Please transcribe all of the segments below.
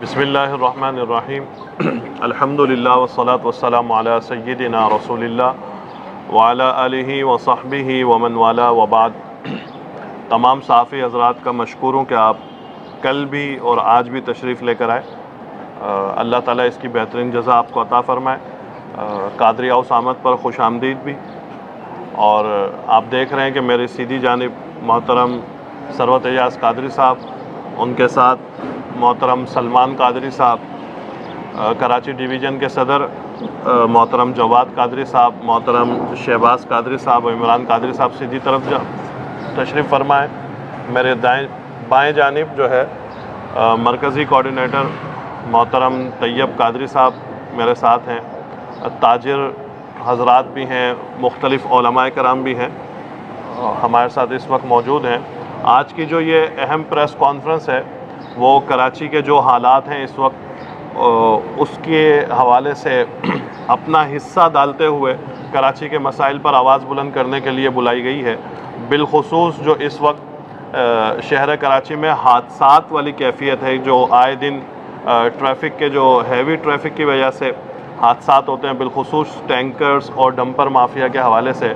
बिस्मिल्लाहिर्रहमानिर्रहीम अल्हम्दुलिल्लाह वस्सलातु वस्सलामु अला सय्यिदिना रसूलिल्लाह व अला आलिहि व सहबिहि व मन वाला व बाद। तमाम साफ़ी हज़रात का मशकूर हूँ कि आप कल भी और आज भी तशरीफ़ लेकर आए। अल्लाह ताला इसकी बेहतरीन जज़ा आपको अता फ़रमाए। कादरी हाउस आमद पर खुश आमदीद भी। और आप देख रहे हैं कि मेरी सीधी जानिब मोहतरम सरवत एजाज़ कादरी साहब, उनके साथ मोहतरम सलमान कादरी साहब, कराची डिवीज़न के सदर मोहतरम जवाद कादरी साहब, मोहतरम शहबाज कादरी साहब और इमरान कादरी साहब सीधी तरफ तशरीफ़ फरमाएँ। मेरे बाएं जानिब जो है मरकज़ी कोऑर्डिनेटर मोहतरम तैयब कादरी साहब मेरे साथ हैं। ताजिर हज़रात भी हैं, मुख्तलिफ़ उलमाए कराम भी हैं, हमारे साथ इस वक्त मौजूद हैं। आज की जो ये अहम प्रेस कॉन्फ्रेंस है वो कराची के जो हालात हैं इस वक्त, उसके हवाले से अपना हिस्सा डालते हुए कराची के मसाइल पर आवाज़ बुलंद करने के लिए बुलाई गई है। बिलखुसूस जो इस वक्त शहर कराची में हादसात वाली कैफियत है, जो आए दिन ट्रैफिक के जो हैवी ट्रैफिक की वजह से हादसात होते हैं, बिलखुसूस टैंकर्स और डंपर माफिया के हवाले से,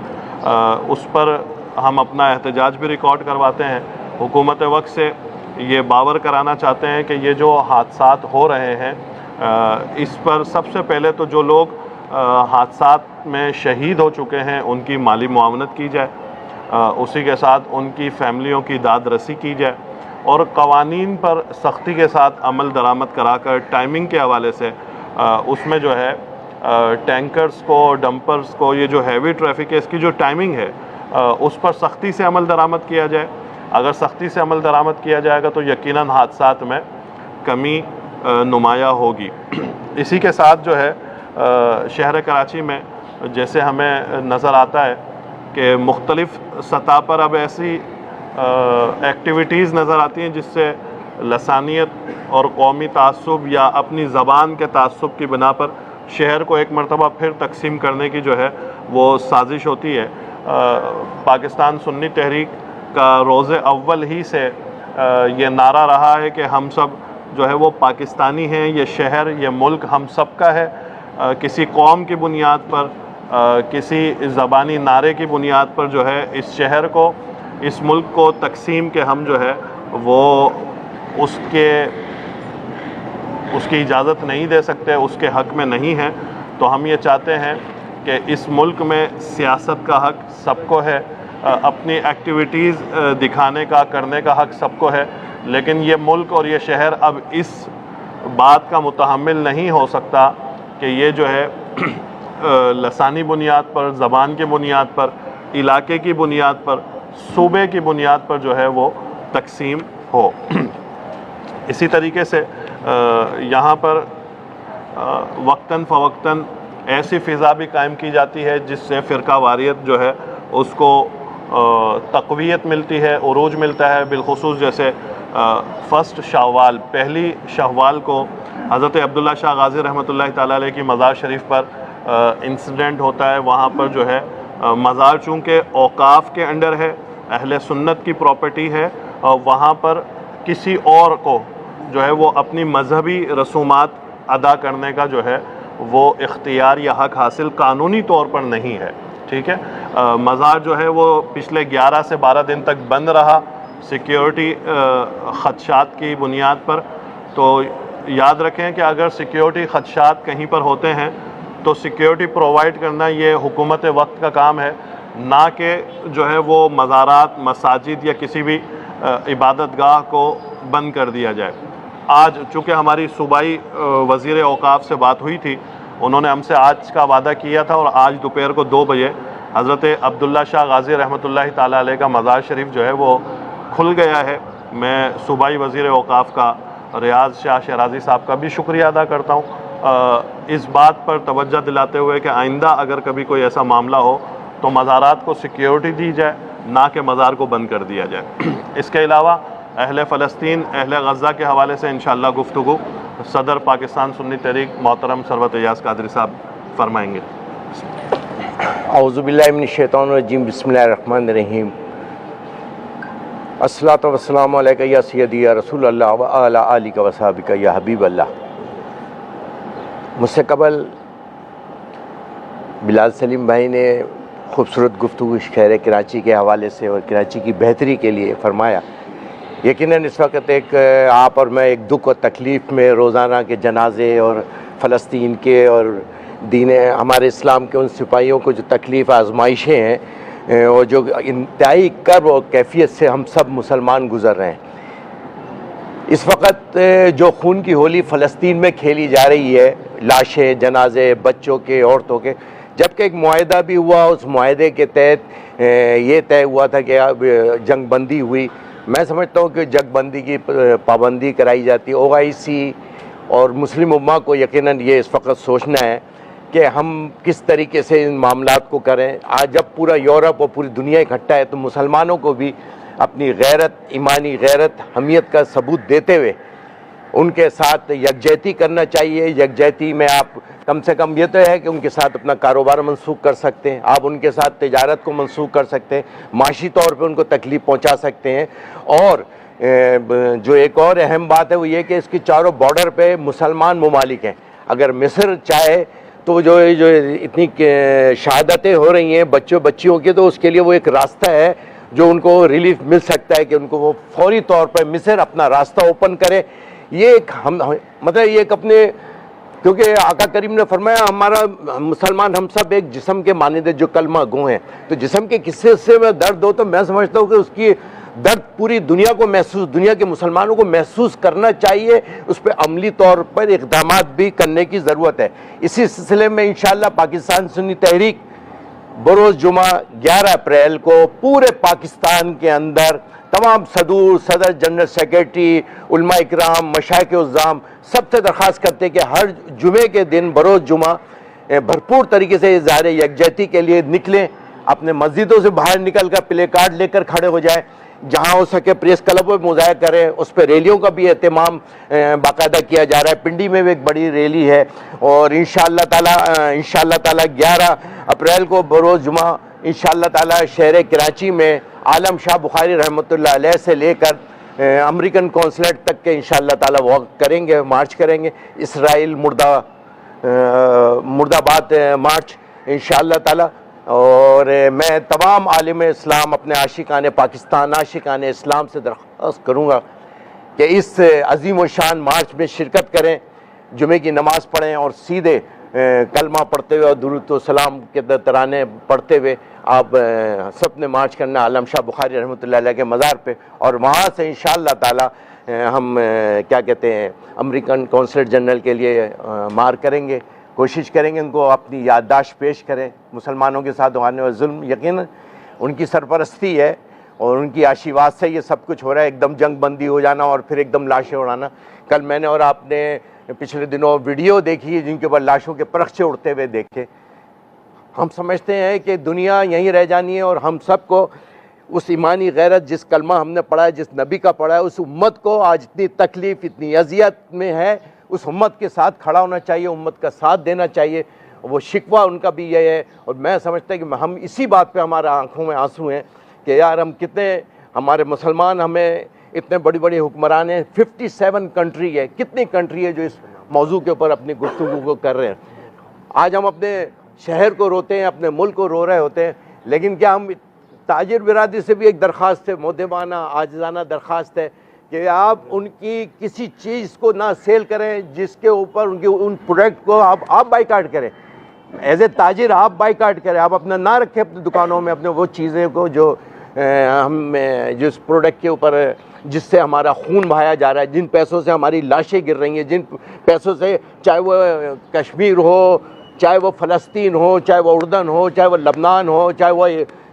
उस पर हम अपना एहतजाज भी रिकॉर्ड करवाते हैं। हुकूमत वक्त से ये बावर कराना चाहते हैं कि ये जो हादसात हो रहे हैं, इस पर सबसे पहले तो जो लोग हादसात में शहीद हो चुके हैं उनकी माली मुआवनत की जाए, उसी के साथ उनकी फैमिलियों की दाद रसी की जाए और क़वानीन पर सख्ती के साथ अमल दरामद कराकर टाइमिंग के हवाले से उसमें जो है टैंकर्स को, डंपर्स को, ये जो हैवी ट्रैफिक है इसकी जो टाइमिंग है उस पर सख्ती से अमल दरामद किया जाए। अगर सख्ती से अमल दरामद किया जाएगा तो यकीनन हादसात में कमी नुमाया होगी। इसी के साथ जो है शहर कराची में जैसे हमें नज़र आता है कि मुख्तलिफ़ सतह पर अब ऐसी एक्टिविटीज़ नज़र आती हैं जिससे लसानियत और कौमी तासुब या अपनी ज़बान के तासुब की बिना पर शहर को एक मरतबा फिर तकसीम करने की जो है वो साजिश होती है। पाकिस्तान सुन्नी तहरीक का रोज़े अव्वल ही से ये नारा रहा है कि हम सब जो है वो पाकिस्तानी हैं, ये शहर, ये मुल्क हम सब का है। किसी कौम की बुनियाद पर, किसी ज़बानी नारे की बुनियाद पर जो है इस शहर को, इस मुल्क को तकसीम के हम जो है वो उसकी इजाज़त नहीं दे सकते, उसके हक़ में नहीं है। तो हम ये चाहते हैं कि इस मुल्क में सियासत का हक़ सबको है, अपनी एक्टिविटीज़ दिखाने का, करने का हक़ सबको है, लेकिन ये मुल्क और ये शहर अब इस बात का मुतहम्मिल नहीं हो सकता कि ये जो है लसानी बुनियाद पर, ज़बान की बुनियाद पर, इलाके की बुनियाद पर, सूबे की बुनियाद पर जो है वो तकसीम हो। इसी तरीके से यहाँ पर वक्तन फ़वक्तन ऐसी फ़िज़ा भी कायम की जाती है जिससे फ़िरका वारियत जो है उसको तक़वियत मिलती है, उरूज मिलता है। बिलखुसूस जैसे फ़र्स्ट शव्वाल, पहली शव्वाल को हज़रत अब्दुल्ला शाह गाज़ी रहमतुल्लाह ताला अलैह की मज़ार शरीफ पर इंसिडेंट होता है। वहाँ पर जो है मज़ार चूँकि औक़ाफ़ के अंडर है, अहले सुन्नत की प्रॉपर्टी है, वहाँ पर किसी और को जो है वो अपनी मजहबी रसूमात अदा करने का जो है वो इख्तियार या हक़ हासिल कानूनी तौर पर नहीं है। ठीक है, मज़ार जो है वो पिछले 11 से 12 दिन तक बंद रहा सिक्योरिटी ख़दशात की बुनियाद पर। तो याद रखें कि अगर सिक्योरिटी ख़दशात कहीं पर होते हैं तो सिक्योरिटी प्रोवाइड करना ये हुकूमत वक्त का काम है, ना कि जो है वो मज़ारात, मसाजिद या किसी भी इबादतगाह को बंद कर दिया जाए। आज चूँकि हमारी सूबाई वज़ीर औक़ाफ़ से बात हुई थी, उन्होंने हमसे आज का वादा किया था और आज दोपहर को 2 बजे हज़रत अब्दुल्ला शाह गाज़ी रहमतुल्लाह ताला अलैह का मज़ार शरीफ जो है वो खुल गया है। मैं सूबाई वज़ीर औक़ाफ़ का रियाज़ शाह शराजी साहब का भी शुक्रिया अदा करता हूँ, इस बात पर तवज्जो दिलाते हुए कि आइंदा अगर कभी कोई ऐसा मामला हो तो मज़ारात को सिक्योरिटी दी जाए, ना कि मज़ार को बंद कर दिया जाए। इसके अलावा अहले फ़लस्तीन, अहले गज़ा के हवाले से इंशाअल्लाह गुफ्तगू सदर पाकिस्तान सुन्नी तहरीक मोहतरम सरवत एजाज़ कादरी साहब फरमाएंगे। औज़ुबिल्लाहि मिनश शैतानिर रजीम, बिस्मिल्लाहिर रहमानिर रहीम। अस्सलातु वस्सलामु अलैका या सय्यदी या रसूल अल्लाह व अला आलिका व सहाबिका या हबीब अल्लाह। मुझसे कबल बिलाल सलीम भाई ने खूबसूरत गुफ्तगू शहर कराची के हवाले से और कराची की बेहतरी के लिए फ़रमाया। यकीनन इस वक्त एक आप और मैं एक दुख और तकलीफ़ में रोज़ाना के जनाजे और फ़लस्तीन के और दीन हमारे इस्लाम के उन सिपाहियों को जो तकलीफ़ आजमाइशें हैं और जो इंतहाई कर्ब और कैफियत से हम सब मुसलमान गुज़र रहे हैं। इस वक्त जो खून की होली फ़लस्तीन में खेली जा रही है, लाशें, जनाजे, बच्चों के, औरतों के, जबकि एक मुआहदा भी हुआ, उस मुआहदे के तहत ये तय हुआ था कि जंग बंदी हुई। मैं समझता हूँ कि जंग बंदी की पाबंदी कराई जाती है। OIC और मुस्लिम उम्मा को यकीनन ये इस वक्त सोचना है कि हम किस तरीके से इन मामलात को करें। आज जब पूरा यूरोप और पूरी दुनिया इकट्ठा है तो मुसलमानों को भी अपनी गैरत, ईमानी गैरत, हमियत का सबूत देते हुए उनके साथ यकजहती करना चाहिए। यकजहती में आप कम से कम ये तो है कि उनके साथ अपना कारोबार मनसूख कर सकते हैं, आप उनके साथ तिजारत को मनसूख कर सकते हैं, माशी तौर पे उनको तकलीफ़ पहुंचा सकते हैं। और जो एक और अहम बात है वो ये कि इसकी चारों बॉर्डर पे मुसलमान ममालिक हैं। अगर मिस्र चाहे तो जो इतनी शहादतें हो रही हैं बच्चियों की, तो उसके लिए वो एक रास्ता है जो उनको रिलीफ मिल सकता है कि उनको वो फौरी तौर पर मिस्र अपना रास्ता ओपन करे। ये एक मतलब ये एक अपने, क्योंकि आका करीम ने फरमाया हमारा मुसलमान हम सब एक जिस्म के मानिंदे जो कलमा गो हैं, तो जिस्म के किस्से से में दर्द हो तो मैं समझता हूँ कि उसकी दर्द पूरी दुनिया को महसूस, दुनिया के मुसलमानों को महसूस करना चाहिए। उस पर अमली तौर पर इक़दाम भी करने की ज़रूरत है। इसी सिलसिले में इंशाअल्लाह पाकिस्तान सुन्नी तहरीक बरोज़ जुमा 11 अप्रैल को पूरे पाकिस्तान के अंदर तमाम सदर, जनरल सेक्रेटरी, उलमा इकराम, मशाइख उज़्ज़ाम सबसे दरख्वास्त करते हैं कि हर जुमे के दिन बरोज़ जुमा भरपूर तरीके से इज़हार यकजहती के लिए निकलें। अपने मस्जिदों से बाहर निकल कर प्ले कार्ड लेकर खड़े हो जाए, जहाँ हो सके प्रेस क्लब में मुज़ाहिरा करें। उस पर रैलियों का भी एहतमाम बाकायदा किया जा रहा है। पिंडी में भी एक बड़ी रैली है और इंशाअल्लाह ताला 11 अप्रैल को बरोज़ जुमा इंशाअल्लाह ताला शहर कराची में आलम शाह बुखारी रहमतुल्लाह अलैह से लेकर अमेरिकन कौंसलेट तक के इंशाअल्लाह ताला वॉक करेंगे, मार्च करेंगे। इसराइल मुर्दाबाद मार्च इंशाअल्लाह ताला। और मैं तमाम आलिम इस्लाम, अपने आशिकान पाकिस्तान, आशिकान इस्लाम से दरख्वास्त करूँगा कि इस अजीम व शान मार्च में शिरकत करें, जुमे की नमाज़ पढ़ें और सीधे कलमा पढ़ते हुए और दुरूद व सलाम के तराने पढ़ते हुए आप सब ने मार्च करना आलम शाह बुखारी रहमतुल्लाह अलैह के मज़ार पे। और वहाँ से इंशाअल्लाह ताला हम क्या कहते हैं अमेरिकन कौंसलेट जनरल के लिए मार करेंगे, कोशिश करेंगे उनको अपनी याददाश्त पेश करें। मुसलमानों के साथ होने वाले जुल्म यकीनन उनकी सरपरस्ती है और उनकी आशीर्वाद से ये सब कुछ हो रहा है। एकदम जंग बंदी हो जाना और फिर एकदम लाशें उड़ाना। कल मैंने और आपने पिछले दिनों वीडियो देखी है जिनके ऊपर लाशों के परखचे उड़ते हुए देखे। हम समझते हैं कि दुनिया यहीं रह जानी है और हम सब को उस ईमानी गैरत, जिस कलमा हमने पढ़ा है, जिस नबी का पढ़ा है, उस उम्मत को आज इतनी तकलीफ़, इतनी अजियत में है, उस उम्मत के साथ खड़ा होना चाहिए, उम्मत का साथ देना चाहिए। वो शिकवा उनका भी ये है। और मैं समझता हूँ कि हम इसी बात पे हमारा आंखों में आंसू हैं कि यार हम कितने, हमारे मुसलमान हमें इतने बड़ी बड़ी हुक्मरान हैं। 57 कंट्री है, कितनी कंट्री है जो इस मौजू के ऊपर अपनी गुफ्तगू को कर रहे हैं। आज हम अपने शहर को रोते हैं, अपने मुल्क को रो रहे होते हैं, लेकिन क्या हम ताजिर बिरादरी से भी एक दरख्वास्त है, मोदेबाना आजिज़ाना दरख्वास्त है कि आप उनकी किसी चीज़ को ना सेल करें जिसके ऊपर उनके उन प्रोडक्ट को आप बाइकाट करें। एज ए ताजिर आप बाइकाट करें, आप अपना ना रखें अपनी दुकानों में अपने वो चीज़ें को जो हम जिस प्रोडक्ट के ऊपर जिससे हमारा खून बहाया जा रहा है, जिन पैसों से हमारी लाशें गिर रही हैं, जिन पैसों से, चाहे वो कश्मीर हो, चाहे वो फ़लस्तीन हो, चाहे वो उर्दन हो, चाहे वो लबनान हो, चाहे वो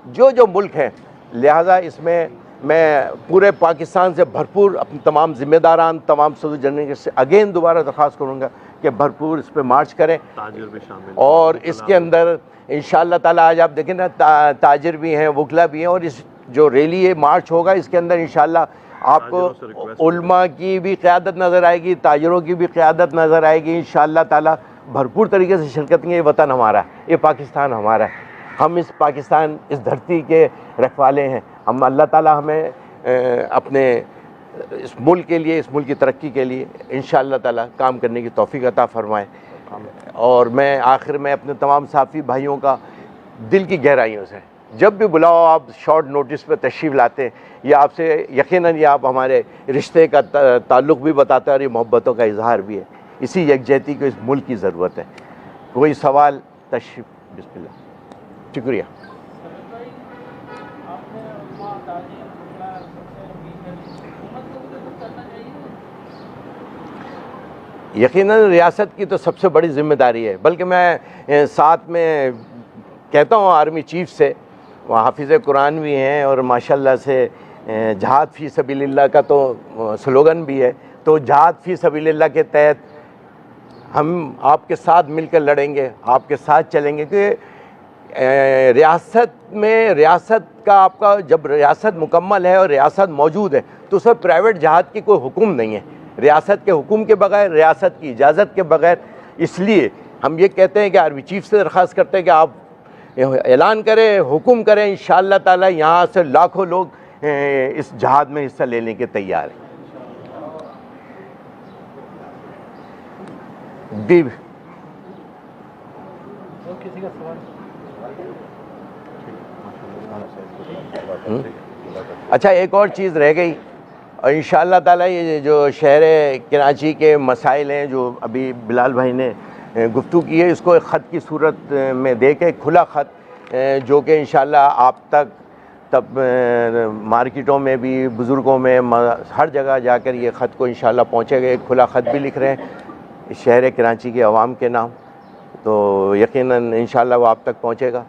जो मुल्क हैं। लिहाजा इसमें मैं पूरे पाकिस्तान से भरपूर अपने तमाम ज़िम्मेदारान, तमाम सदर जनरल से अगेन दोबारा दरख्वास्त करूँगा कि भरपूर इस पर मार्च करें। ताजिर भी शामिल और इसके अंदर इंशाअल्लाह ताला आज आप देखें ना ताजिर भी हैं, वकला भी हैं। और इस जो रैली है मार्च होगा इसके अंदर इंशाअल्लाह आपको उलमा की भी क़यादत नज़र आएगी, ताजिरों की भी क़यादत नज़र आएगी इंशाअल्लाह ताला। भरपूर तरीके से शिरकत की। ये वतन हमारा है, ये पाकिस्तान हमारा है, हम इस पाकिस्तान, इस धरती के रखवाले हैं। हम अल्लाह ताला हमें अपने इस मुल्क के लिए, इस मुल्क की तरक्की के लिए इंशाअल्लाह ताला काम करने की तौफीक अता फरमाए। और मैं आखिर में अपने तमाम साफ़ी भाइयों का दिल की गहराइयों से, जब भी बुलाओ आप शॉर्ट नोटिस पे तशरीफ़ लाते हैं, ये आपसे यकीनन ये आप हमारे रिश्ते का ताल्लुक़ भी बताता है और ये मोहब्बतों का इजहार भी है। इसी यकजहती को इस मुल्क की ज़रूरत है। कोई सवाल? तशरीफ़, बिस्मिल्लाह। शुक्रिया। यकीनन रियासत की तो सबसे बड़ी ज़िम्मेदारी है, बल्कि मैं साथ में कहता हूँ आर्मी चीफ से, वह हाफिज़ कुरान भी हैं और माशाल्लाह से जहाद फ़ी सबीलिल्लाह का तो स्लोगन भी है। तो जहाद फ़ी सबीलिल्लाह के तहत हम आपके साथ मिलकर लड़ेंगे, आपके साथ चलेंगे कि रियासत में, रियासत का आपका जब रियासत मुकम्मल है और रियासत मौजूद है तो उसमें प्राइवेट जहाद की कोई हुक्म नहीं है, रियासत के हुक्म के बगैर, रियासत की इजाज़त के बगैर। इसलिए हम ये कहते हैं कि आर्मी चीफ से दरख्वास्त करते हैं कि आप ऐलान करें, हुक्म करें, इंशाअल्लाह ताला यहाँ से लाखों लोग इस जहाद में हिस्सा लेने के तैयार हैं। किसी का सवाल? अच्छा, एक और चीज़ रह गई और इंशाअल्लाह ताला ये जो शहर कराची के मसाइल हैं जो अभी बिलाल भाई ने गुफ्तगू की है, इसको एक ख़त की सूरत में दे के, खुला ख़त जो कि इंशाअल्लाह आप तक तब मार्केटों में भी, बुज़ुर्गों में, हर जगह जाकर ये ख़त को इंशाअल्लाह पहुँचेगा। एक खुला ख़त भी लिख रहे हैं शहर कराची के अवाम के नाम, तो यकीनन इंशाअल्लाह वो आप तक पहुँचेगा।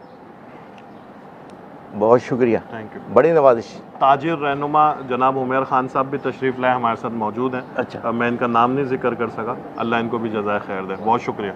बहुत शुक्रिया, थैंक यू। बड़ी नवाजिश। ताजिर रहनुमा जनाब उमर खान साहब भी तशरीफ़ लाए, हमारे साथ मौजूद हैं। अच्छा, मैं इनका नाम नहीं जिक्र कर सका, अल्लाह इनको भी जज़ाए खैर दे। बहुत शुक्रिया।